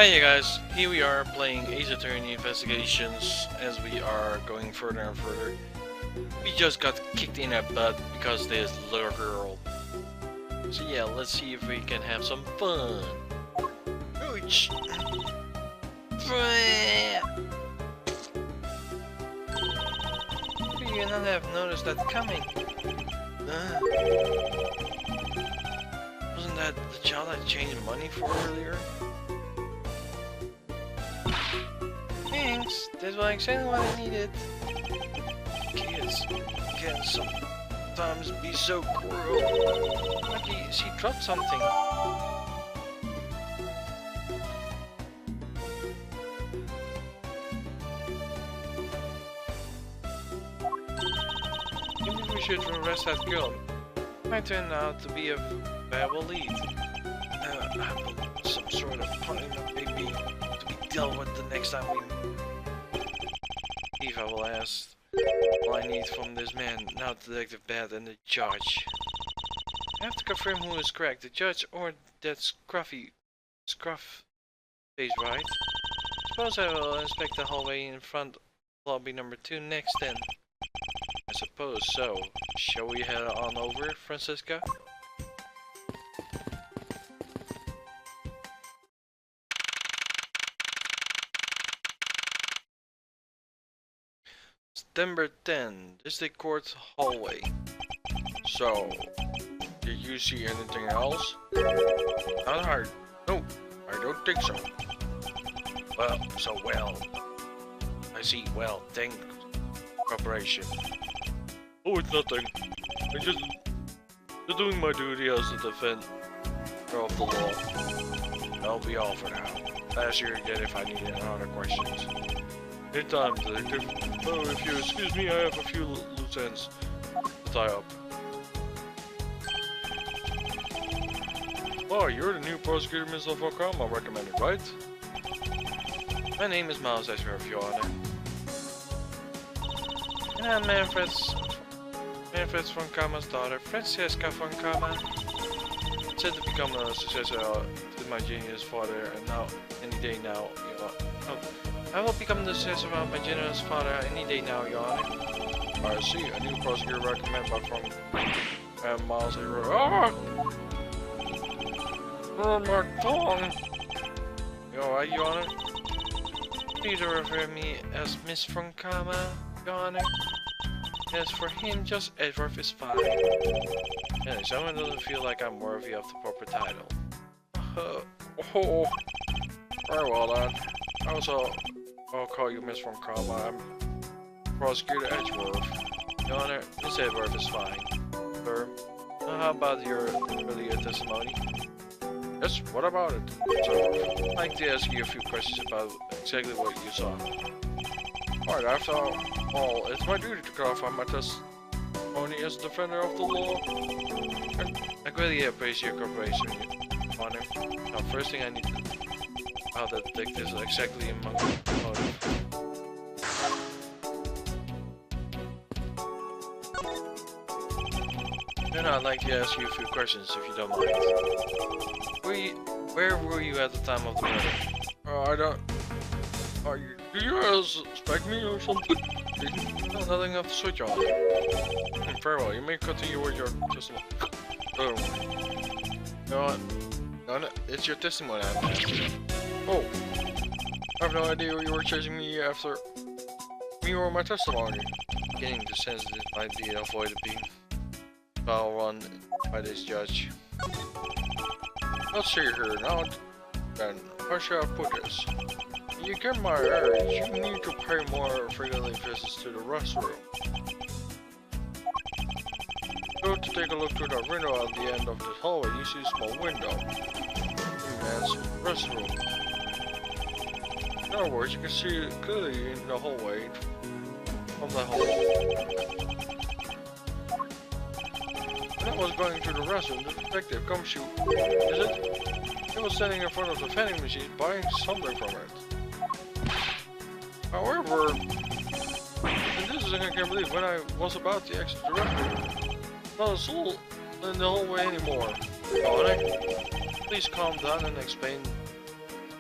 Hey guys, here we are playing Ace Attorney Investigations as we are going further and further. We just got kicked in our butt because there's little girl. So yeah, let's see if we can have some fun. Ouch! Maybe you not have noticed that coming. Wasn't that the child I changed money for earlier? Thanks, that's exactly what I needed. Kids can sometimes be so cruel. Lucky she dropped something. Maybe we should arrest that girl. Might turn out to be a valuable lead. Some sort of punishment maybe to be dealt with the next time we leave. I will ask all I need from this man, now Detective Bat and the judge. I have to confirm who is correct, the judge or that scruff face, right? Suppose I will inspect the hallway in front, lobby number 2 next then. I suppose so. Shall we head on over, Francisca? September 10, District Court hallway. So, did you see anything else? Not hard. No, I don't think so. Well. I see. Well, thank cooperation. Oh, it's nothing. I'm just doing my duty as the defender of the law. That'll be all for now. Ask you again if I need any other questions. Anytime, Detective. Oh, if you excuse me, I have a few loose ends to tie up. Oh, you're the new prosecutor, Mr. Volcom, I recommended, right? My name is Miles, I swear, Your Honor. And I'm Manfred von Kama's daughter, Francesca von Kama. Said to become a successor to my genius father, and now, any day now, you know. I will become the successor of my generous father any day now, Your Honor. I see, a new prosecutor recommended by from Miles A. Oh, my tongue! You alright, Your Honor? Please refer me as Miss Francama, Your Honor. As for him, just Edward is fine. And someone doesn't feel like I'm worthy of the proper title. Very well then. I'll call you Miss Francama. I'm Prosecutor Edgeworth. Your Honor, Miss Edgeworth is fine. Sir, how about your earlier testimony? Yes, what about it? So, I'd like to ask you a few questions about exactly what you saw. Alright, after all, it's my duty to clarify my testimony as defender of the law. I greatly appreciate your cooperation, Your Honor. Now, first thing I need to know how the detective is exactly among the motive. Then I'd like to ask you a few questions, if you don't mind. Where were you at the time of the murder? I don't... Do you suspect me or something? No, nothing of the sort, Your Honor. Very well, you may continue with your testimony. No, it's your testimony I'm asking. Oh, I have no idea you were chasing me after me or my testimony. Beginning to sense that it might be avoided being foul run by this judge. Let's see here now. Then, how shall I put this? You get my urge, you need to pay more frequently visits to the restroom. Go to take a look through the window at the end of this hallway, you see a small window. Man's restroom. In other words, you can see it clearly in the hallway from the hall. When I was going to the restroom, the detective comes shoot. Is it? He was standing in front of the vending machine buying something from it. However, and this is I can't believe, when I was about to exit the restroom, not a soul in the hallway anymore. Alright? Please calm down and explain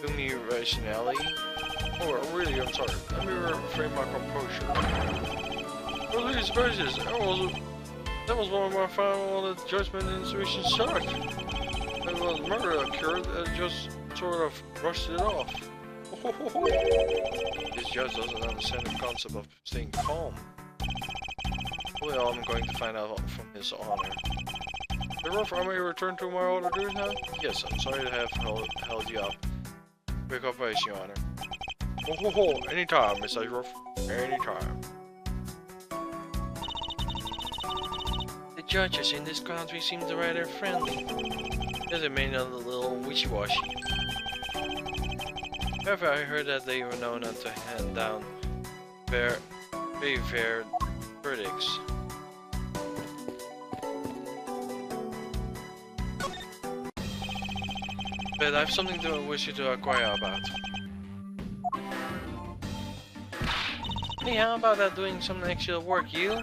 to me rationally. Oh, really, I'm sorry. Let me reframe my composure. Police versus, that was one of my final judgment intuition shots. It was murder occurred and just sort of brushed it off. This judge doesn't understand the concept of staying calm. Well, I'm going to find out from his honor. The rough army return to my order duties now? Yes, I'm sorry to have held you up. Quick operation, Your Honor. Anytime, Miss Ashruff. Anytime. The judges in this country seem rather friendly. Doesn't mean a little wishy-washy. However, I heard that they were known not to hand down very fair verdicts. But I have something to wish you to inquire about. Hey, how about that doing some extra work, you?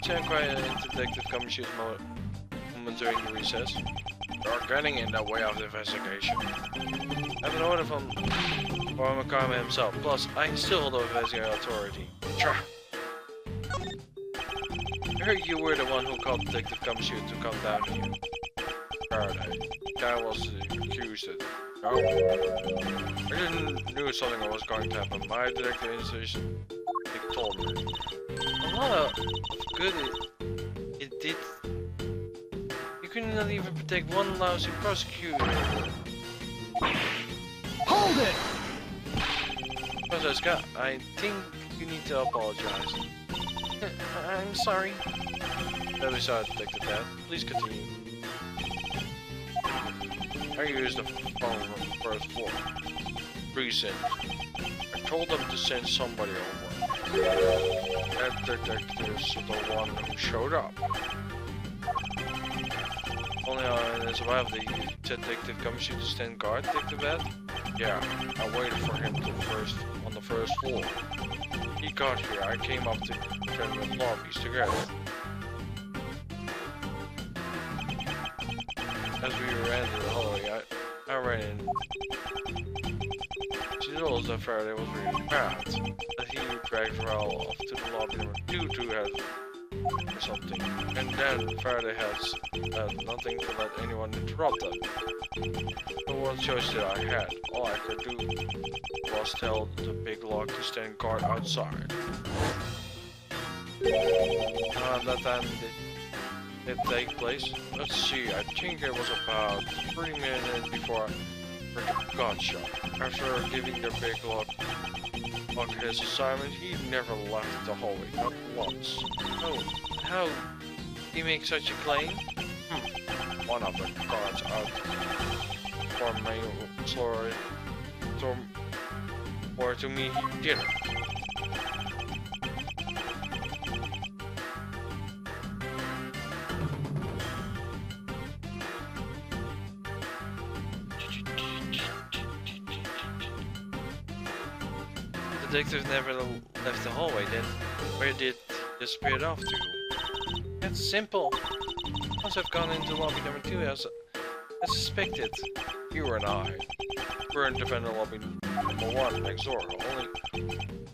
To inquire into Detective Gumshoe's moment during the recess. You're getting in the way of the investigation. I have an order from Makama himself, plus I still hold the investigating authority. Try. I heard you were the one who called Detective Gumshoe to come down here. Faraday. That was accused. No. I didn't knew something was going to happen. My detective institution told me. A lot of good it did. You could not even protect one lousy prosecutor. Hold it! Professor Scott, I think you need to apologize. I'm sorry. Very sorry, Detective Dad. Please continue. I used the phone on the first floor. Precinct. I told them to send somebody over. That detective's the one who showed up. Only on his arrival did Detective Gumshoe to stand guard, Detective Ed? Yeah, I waited for him on the first floor. He got here, I came up to the lobbies together. As we ran to the hallway, I ran in. She told us that Faraday was really bad. That he dragged Raoul off to the lobby number 2 to have or something. And then Faraday had nothing to let anyone interrupt them. No one choice that I had. All I could do was tell the big lock to stand guard outside. That time it take place? Let's see, I think it was about 3 minutes before I heard a gunshot. After giving the big lock his assignment, he never left the hallway, not once. Oh, how did he make such a claim? One of the guards out for my story, or to me he didn't. The detective never left the hallway then. Where did he disappear off to? That's simple. Must have gone into lobby number 2 as suspected. You and I weren't defending lobby number 1 next door. Only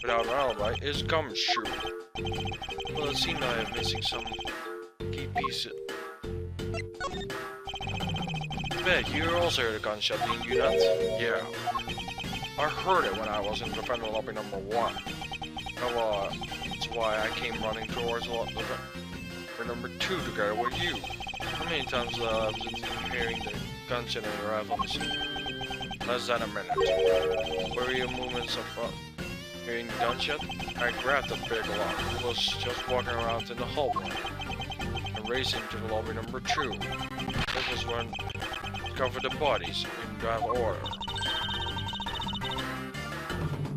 without an alibi is Gumshoe. Well, it seemed I am missing some key pieces. Bet you also heard a gunshot, didn't you not? Yeah. I heard it when I was in defender lobby number 1. That's why I came running towards lobby number 2 together with you. How many times have you been hearing the gunshot and you arrived on the scene? Less than a minute. Were your movements of hearing the gunshot? I grabbed the big lock. He was just walking around in the hallway and racing to the lobby number 2. This was when I discovered the bodies in that order.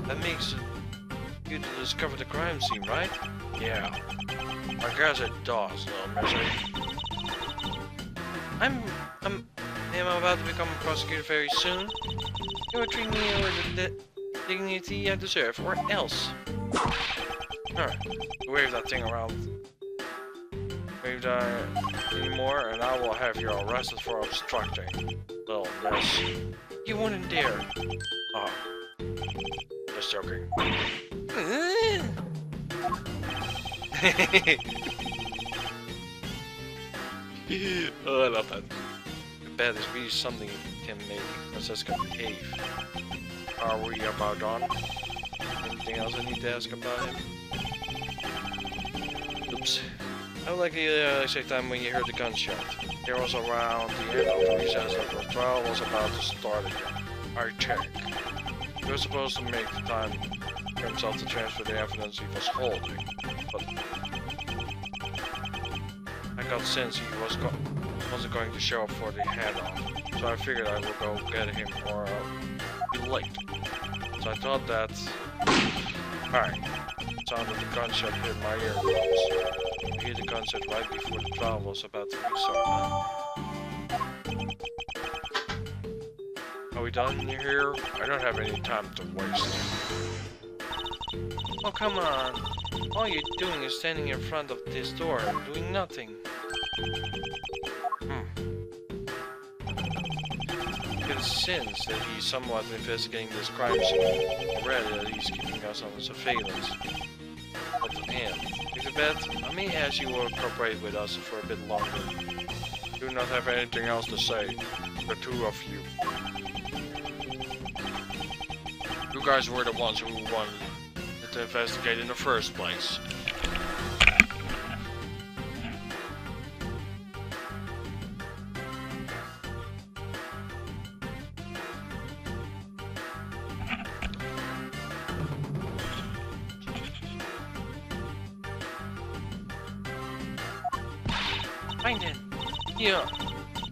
That makes it you to discover the crime scene, right? Yeah. I guess it does, little misery. Am I about to become a prosecutor very soon? You will treat me with the dignity I deserve, or else. Alright, wave that thing around. Wave that anymore, and I will have you arrested for obstructing. Little mess. You weren't there. Oh. Just joking. Oh, I love that. The bed is really something you can make Francesca behave. Are we about done? Anything else I need to ask about him? Oops. How likely the exact time when you heard the gunshot? It was around the end of the recess that the trial was about to start again. I checked. He was supposed to make the time for himself to transfer the evidence he was holding, but I got the sense he wasn't going to show up for the handoff, so I figured I would go get him or be late. So I thought that... Bang! The sound of the gunshot hit my earphones. I hear the gunshot right before the trial was about to restart. Are we done here? I don't have any time to waste. Oh, come on. All you're doing is standing in front of this door and doing nothing. It sense that he's somewhat investigating this crime scene already, that he's keeping us on surveillance. But and if you bet, I may ask you to cooperate with us for a bit longer. Do not have anything else to say, the two of you. You guys were the ones who wanted to investigate in the first place. Find it! Yeah!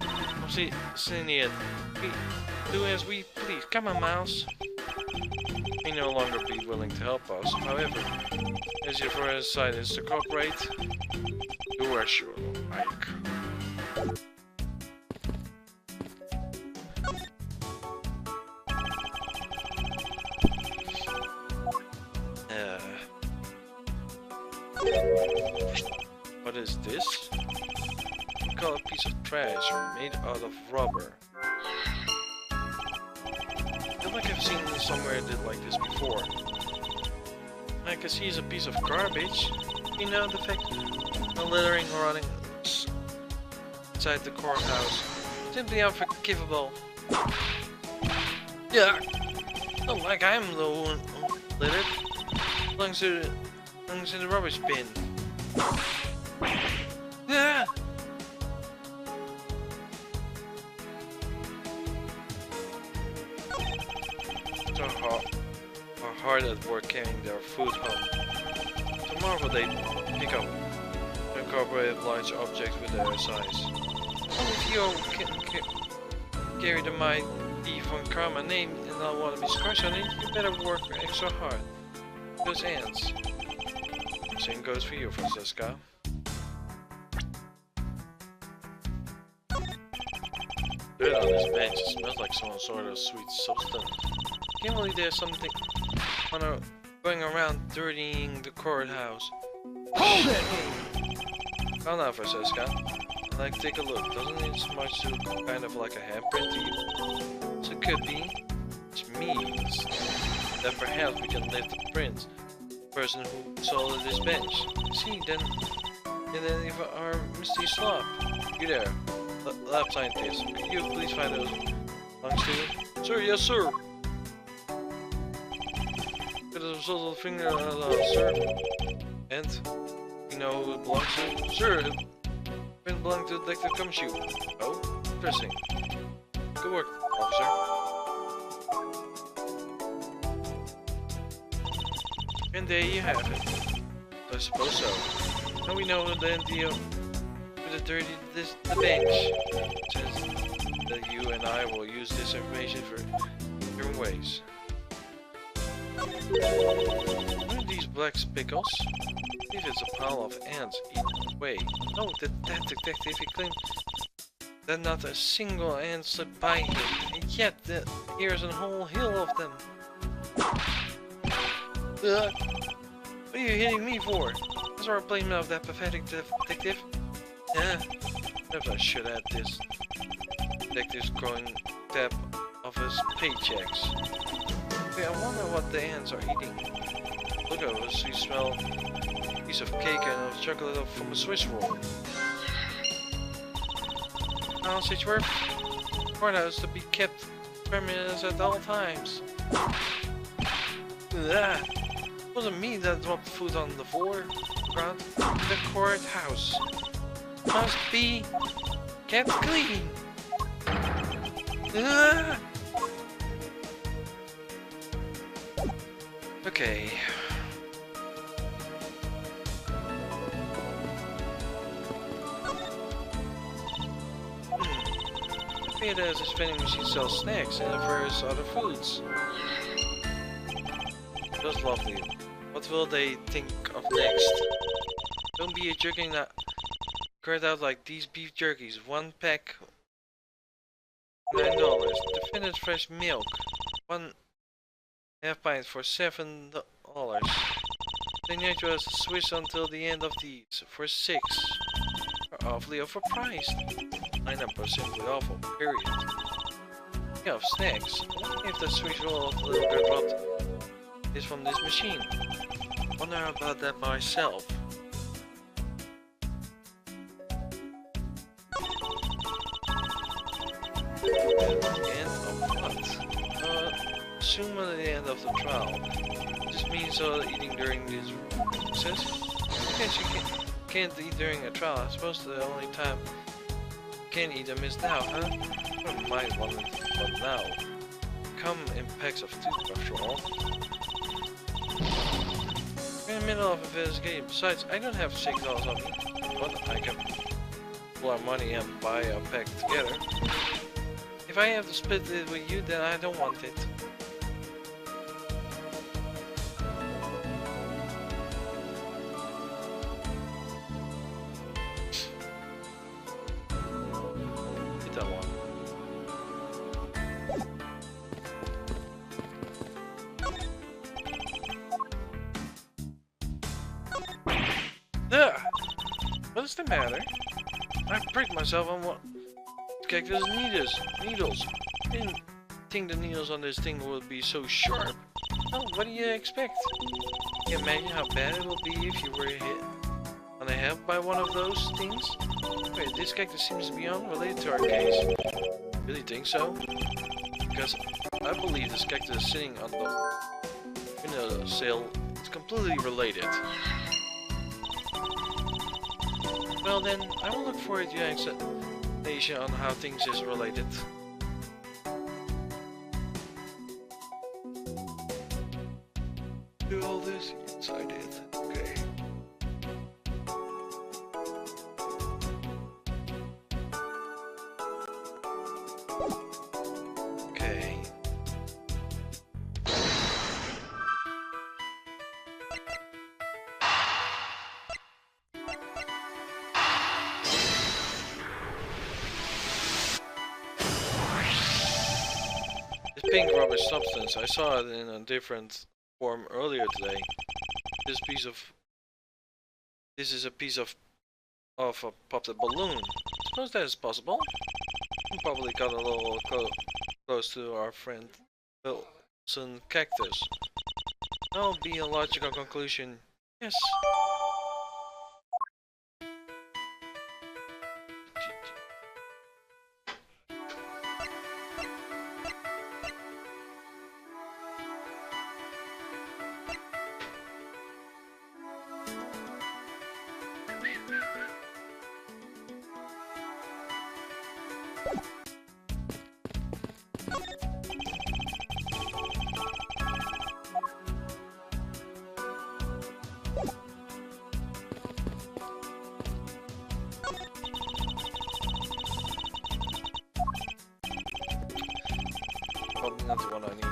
I'm seeing it. We do as we please. Come on, Mouse. He no longer be willing to help us. However, as your first side is to cooperate, you are sure, Ike. What is this? We call a piece of trash made out of rubber. I feel like I've seen this somewhere that like this before. I can see it's a piece of garbage. You know, the fact the littering running inside the courthouse. Simply unforgivable. Yeah. Not like I'm the one who littered. Belongs to the rubbish bin. Yeah. Are hard at work carrying their food home. Tomorrow they pick up incorporate large objects with their size. Only if you can carry the might be from karma name and not want to be scratched on it, you better work extra hard. Those ants. Same goes for you, Francesca. Dirt on this bench, it smells like some sort of sweet substance. Can't believe there's something going around dirtying the courthouse. Hold it! Calm down, Francesca. Like, take a look. Doesn't it smudge to kind of like a handprint to you? So it could be. Which means that perhaps we can lift the print. The person who sold this bench. See, then if our Misty Slop. You there, lab scientist. Could you please find those belongs to you? Sir, yes, sir. It is a result of the finger, sir. And you know who it belongs to? Sure, it belongs to Detective Gumshoe. Oh, interesting. Good work, officer. And there you have it. I suppose so. Now we know the deal with the bench. It says that you and I will use this information for different ways. What are these black spickles? If it's a pile of ants eaten away. No, that detective, he claimed that not a single ant slipped by him, and yet here's a whole hill of them. What are you hitting me for? That's our replacement of that pathetic detective. Yeah, perhaps I should add this detective's growing tab of of his paychecks. Okay, I wonder what the ants are eating. Look at us, you smell a piece of cake and a chocolate from a Swiss roll. Now, Sitchworth, courthouse to be kept terminus at all times. Ugh. It wasn't me that dropped food on the floor. Ground. The courthouse must be kept clean. Ugh. Okay. There's this vending machine sells snacks and various other foods. Just lovely. What will they think of next? Don't be a jerking that cried out like these beef jerkies. One pack $9. Definite fresh milk. 1.5 pint for $7. They need to us Swiss until the end of these for $6. Are awfully overpriced. 99% awful, period. Speaking of snacks, if the Swiss roll of little red rot is from this machine. Wonder about that myself. End of what? Assume at the end of the trial. This means eating during this recess? Yes, you can't eat during a trial. I suppose the only time can't eat them is now, huh? I don't mind one now. Come in packs of 2 after all. We're in the middle of a investigation. Besides, I don't have $6 on me, but I can pull our money and buy a pack together. If I have to split it with you, then I don't want it. What's the matter? I pricked myself on what cactus needles. I didn't think the needles on this thing would be so sharp. Oh, what do you expect? Can you imagine how bad it will be if you were hit on the head by one of those things? Wait, this cactus seems to be unrelated to our case. Really think so? Because I believe this cactus sitting on the windowsill is completely related. Well then, I will look forward to your explanation on how things is related. Do all this? Yes, I did. Okay. Okay. Pink rubber substance. I saw it in a different form earlier today. This is a piece of a popped balloon. Suppose that is possible. We probably got a little close to our friend Wilson Cactus. That'll be a logical conclusion. Yes. Probably not the one I need.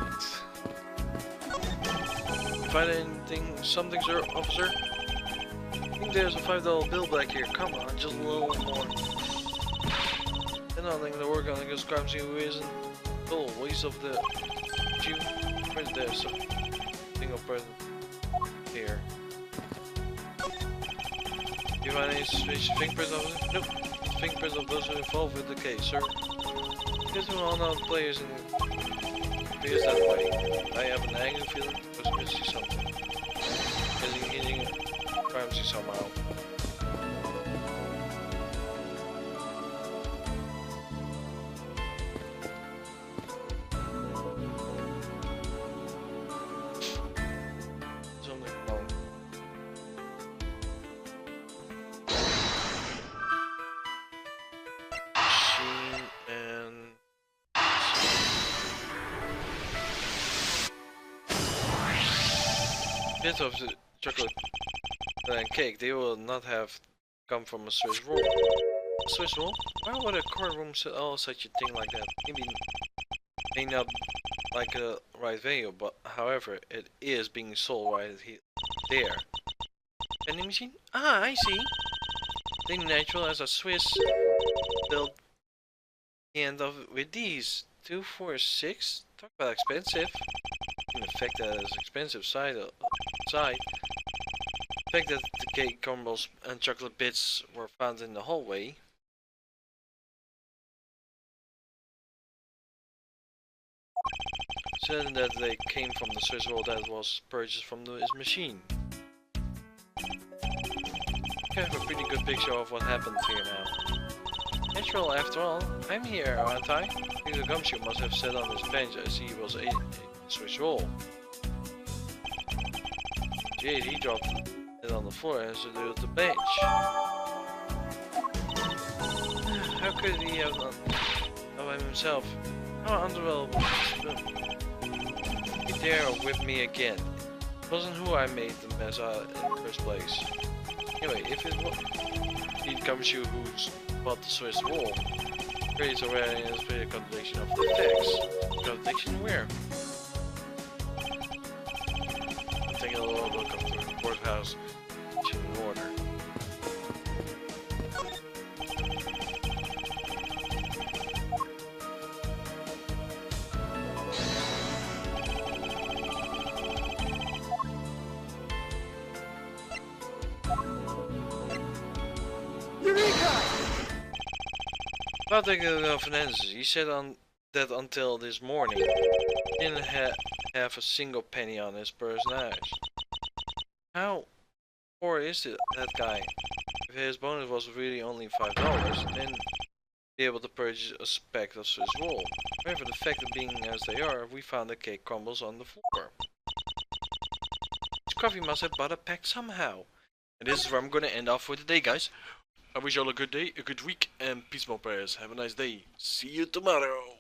Find anything, something, sir, officer? I think there's a $5 bill back here. Come on, just a little more. And I think the work on this crime scene who isn't a little waste of the Jew. Right there, something of present here. Do you find any suspicious fingerprints of it? Nope. Fingerprints of those who involved with the case, sir. Guess we all know the players in appears that way. I have an angry feeling it was missing something. Hitting Ramsey somehow. Something wrong. Machine and bits of the chocolate and cake, they will not have come from a Swiss roll. A Swiss roll? Why would a courtroom sell such a thing like that? Maybe may not like a right venue, but however, it is being sold right there. Vending machine? Ah, I see. They natural as a Swiss built end of with these 2, 4, 6. Talk about expensive. In fact, that is expensive side. The fact that the cake crumbles and chocolate bits were found in the hallway. Certain that they came from the Swiss roll that was purchased from his machine. I have a pretty good picture of what happened here now. Natural after all, I'm here, aren't I? The gumshoe must have sat on his bench as he was a Swiss roll. He dropped it on the floor and stood at the bench. How could he have done by himself? How undeveloped. He dare whip me again. It wasn't who I made the mess out in the first place. Anyway, if it was the gumshoe who bought the Swiss roll, creates already a spirit contradiction of the text. Contradiction where? Taking a little look of the courthouse in order. About the finances, he said that until this morning, he didn't have a single penny on his purse now. How poor is that guy? If his bonus was really only $5, then be able to purchase a pack of Swiss roll. However, the fact that being as they are, we found the cake crumbles on the floor. This coffee must have bought a pack somehow. And this is where I'm gonna end off for today, guys. I wish you all a good day, a good week, and peace, my prayers. Have a nice day. See you tomorrow.